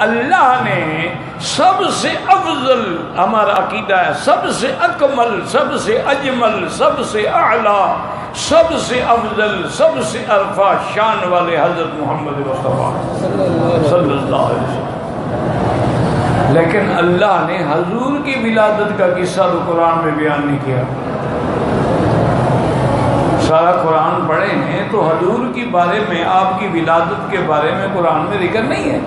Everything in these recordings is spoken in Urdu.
اللہ نے سب سے افضل، ہمارا عقیدہ ہے، سب سے اکمل، سب سے اجمل، سب سے اعلیٰ، سب سے افضل، سب سے ارفع شان والے حضرت محمد مصطفیٰ صلی اللہ علیہ وسلم، لیکن اللہ نے حضور کی ولادت کا قصہ تو قرآن میں بیان نہیں کیا۔ سارا قرآن پڑھے ہیں تو حضور کے بارے میں، آپ کی ولادت کے بارے میں قرآن میں ذکر نہیں ہے۔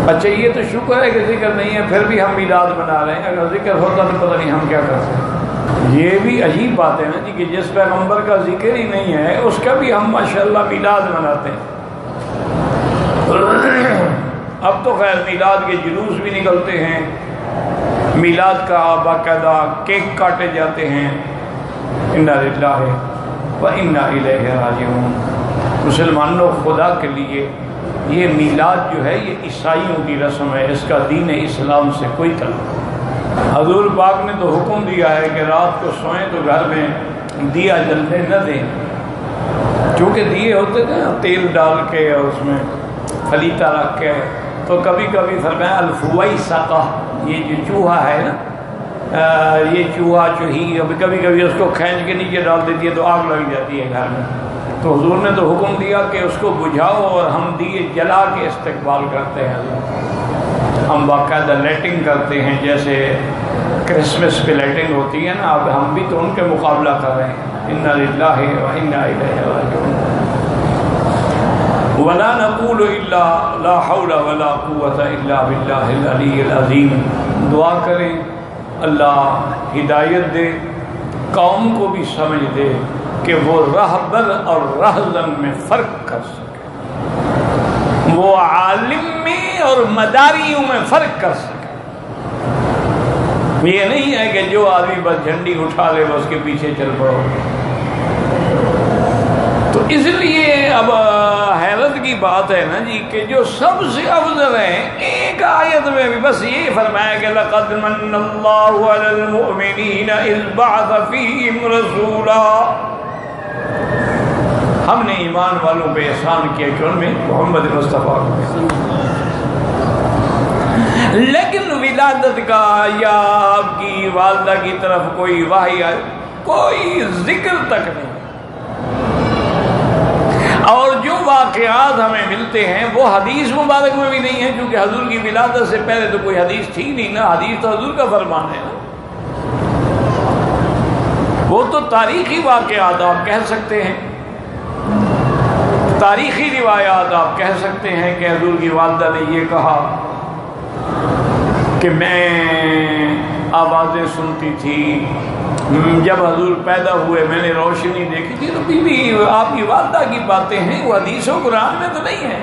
اچھا یہ تو شکر ہے کہ ذکر نہیں ہے، پھر بھی ہم میلاد منا رہے ہیں، اگر ذکر ہوتا تو پتہ نہیں ہم کیا کرتے۔ یہ بھی عجیب بات ہے نا جی کہ جس پیغمبر کا ذکر ہی نہیں ہے اس کا بھی ہم ماشاءاللہ میلاد مناتے ہیں۔ اب تو خیر میلاد کے جلوس بھی نکلتے ہیں، میلاد کا باقاعدہ کیک کاٹے جاتے ہیں۔ انا للہ و انا الیہ راجعون۔ مسلمانوں خدا کے لیے یہ میلاد جو ہے یہ عیسائیوں کی رسم ہے، اس کا دین اسلام سے کوئی تعلق نہیں۔ حضور پاک نے تو حکم دیا ہے کہ رات کو سوئیں تو گھر میں دیا جلنے نہ دیں، چونکہ دیے ہوتے تھے تیل ڈال کے اور اس میں خلیطہ رکھ کے، تو کبھی کبھی فرمایا الفویسقہ، یہ جو چوہا ہے نا، یہ چوہا چوہی کبھی کبھی اس کو کھینچ کے نیچے ڈال دیتی ہے تو آگ لگ جاتی ہے گھر میں، تو حضور نے تو حکم دیا کہ اس کو بجھاؤ اور ہم دیے جلا کے استقبال کرتے ہیں۔ ہم باقاعدہ لائٹنگ کرتے ہیں، جیسے کرسمس پہ لائٹنگ ہوتی ہے نا، اب ہم بھی تو ان کے مقابلہ کر رہے ہیں۔ انا للہ و انا الیہ راجعون۔ ولا نقول الا لا حول ولا قوة الا باللہ العلی العظیم۔ دعا کریں اللہ ہدایت دے، قوم کو بھی سمجھ دے کہ وہ رہبر اور رہزن میں فرق کر سکے، وہ عالم میں اور مداریوں میں فرق کر سکے۔ یہ نہیں ہے کہ جو آدمی بس جھنڈی اٹھا لے بس کے پیچھے چل پڑو۔ تو اس لیے اب حیرت کی بات ہے نا جی کہ جو سب سے افضل ہیں، ایک آیت میں بھی بس یہ فرمایا کہ لقد من اللہ علی المؤمنین اذ بعث فیہم رسولا، ہم نے ایمان والوں پہ احسان کیا کہ ان میں محمد مصطفیٰ کو، لیکن ولادت کا یا آپ کی والدہ کی طرف کوئی وحی کوئی ذکر تک نہیں، اور جو واقعات ہمیں ملتے ہیں وہ حدیث مبارک میں بھی نہیں ہے، کیونکہ حضور کی ولادت سے پہلے تو کوئی حدیث تھی نہیں نا، حدیث تو حضور کا فرمان ہے نا، وہ تو تاریخی واقعات آپ کہہ سکتے ہیں، تاریخی روایات آپ کہہ سکتے ہیں کہ حضور کی والدہ نے یہ کہا کہ میں آوازیں سنتی تھی، جب حضور پیدا ہوئے میں نے روشنی دیکھی تھی، تو بی بی آپ کی والدہ کی باتیں ہیں، وہ حدیث و قرآن میں تو نہیں ہے۔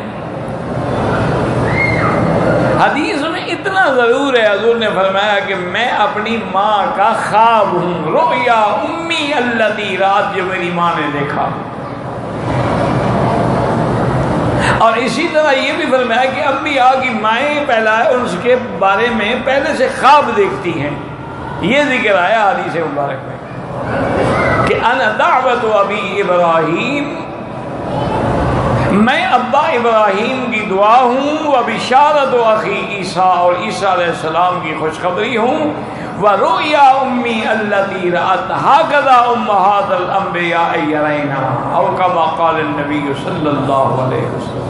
حدیث میں اتنا ضرور ہے، حضور نے فرمایا کہ میں اپنی ماں کا خواب ہوں، رؤیا امی التی، رات جو میری ماں نے دیکھا۔ اور اسی طرح یہ بھی فرمایا کہ انبیاء کی مائیں پہلا ہے، ان کے بارے میں پہلے سے خواب دیکھتی ہیں، یہ ذکر آیا حدیث مبارک میں کہ انا دعوت ابی ابراہیم، میں ابا ابراہیم کی دعا ہوں، و بشارت اخی عیسیٰ، اور عیسیٰ علیہ السلام کی خوشخبری ہوں، ورؤیا امی التی رأت ہکذا امہات الانبیاء یرینا، او کما قال النبی صلی اللہ علیہ وسلم۔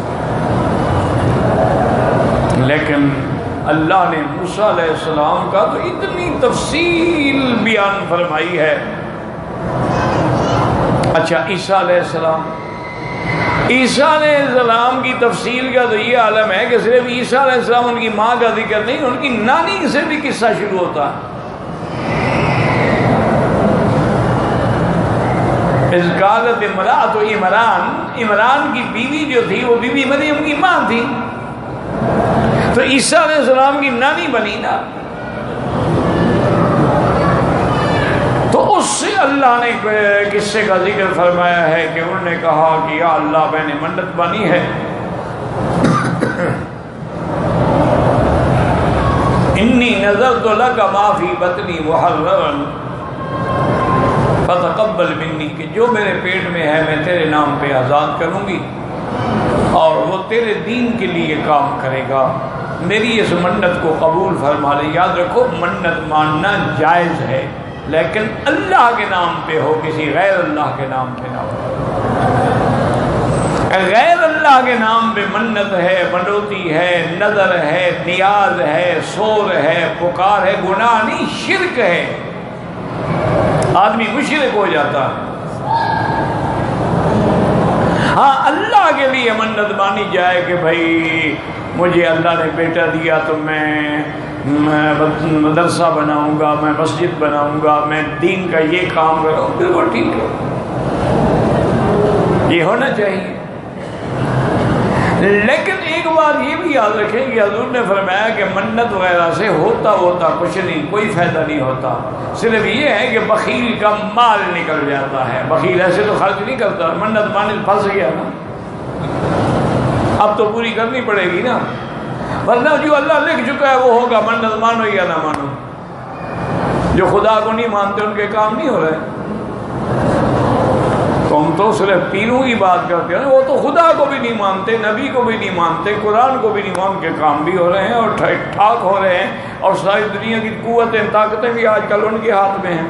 لیکن اللہ نے موسیٰ علیہ السلام کا تو اتنی تفصیل بیان فرمائی ہے۔ اچھا عیسیٰ علیہ السلام، عیسیٰ علیہ السلام کی تفصیل کا تو یہ عالم ہے کہ صرف عیسیٰ علیہ السلام ان کی ماں کا ذکر نہیں، ان کی نانی سے بھی قصہ شروع ہوتا ہے۔ اذ قالت امرأۃ عمران، عمران کی بیوی جو تھی وہ بی بی مریم کی ماں تھی، تو عیسیٰ علیہ السلام کی نانی بنی نا، تو اس سے اللہ نے قصے کا ذکر فرمایا ہے کہ انہوں نے کہا کہ یا اللہ میں نے منت بنی ہے، انی نذرت لک ما فی بطنی محررا فتقبل منی، کہ جو میرے پیٹ میں ہے میں تیرے نام پہ آزاد کروں گی اور وہ تیرے دین کے لیے کام کرے گا، میری اس منت کو قبول فرما لے۔ یاد رکھو منت ماننا جائز ہے، لیکن اللہ کے نام پہ ہو، کسی غیر اللہ کے نام پہ نہ ہو۔ غیر اللہ کے نام پہ منت ہے، منوتی ہے، نظر ہے، نیاز ہے، سور ہے، پکار ہے، گناہ نہیں، شرک ہے، آدمی مشرک ہو جاتا ہے۔ ہاں اللہ کے لیے منت مانی جائے کہ بھائی مجھے اللہ نے بیٹا دیا تو میں مدرسہ بناؤں گا، میں مسجد بناؤں گا، میں دین کا یہ کام کروں، بالکل ٹھیک ہے، یہ ہونا چاہیے۔ لیکن ایک بات یہ بھی یاد رکھیں کہ حضور نے فرمایا کہ منت وغیرہ سے ہوتا کچھ نہیں، کوئی فائدہ نہیں ہوتا، صرف یہ ہے کہ بخیل کا مال نکل جاتا ہے۔ بخیل ایسے تو خرچ نہیں کرتا، منت مانے پھنس گیا نا، اب تو پوری کرنی پڑے گی نا، ورنہ جو اللہ لکھ چکا ہے وہ ہوگا، منت مانو یا نہ مانو۔ جو خدا کو نہیں مانتے ان کے کام نہیں ہو رہے۔ تم تو صرف پیروں کی بات کرتے ہیں، وہ تو خدا کو بھی نہیں مانتے، نبی کو بھی نہیں مانتے، قرآن کو بھی نہیں مانتے، کے کام بھی ہو رہے ہیں اور ٹھیک ٹھاک ہو رہے ہیں، اور ساری دنیا کی قوتیں طاقتیں بھی آج کل ان کے ہاتھ میں ہیں۔